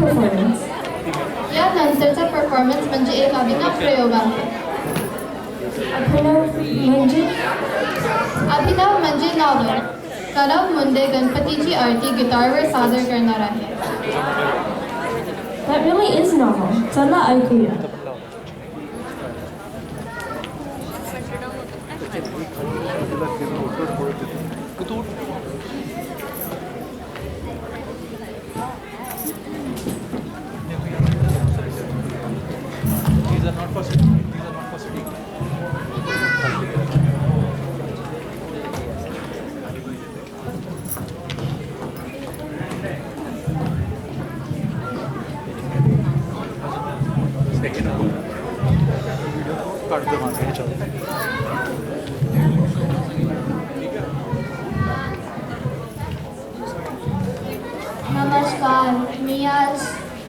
performance. यानंतरचा performance म्हणजे एक अभिनव प्रयोग आहे. अभिनव म्हणजे नॉवल. कलम मुंडे गणपतीची आरती गिटारवर सादर करणार आहे. That really is novel. चला ऐकूया. These are not for sitting. These are not for sitting. Second video काट दो मागे चलो. नमस्कार, मी आज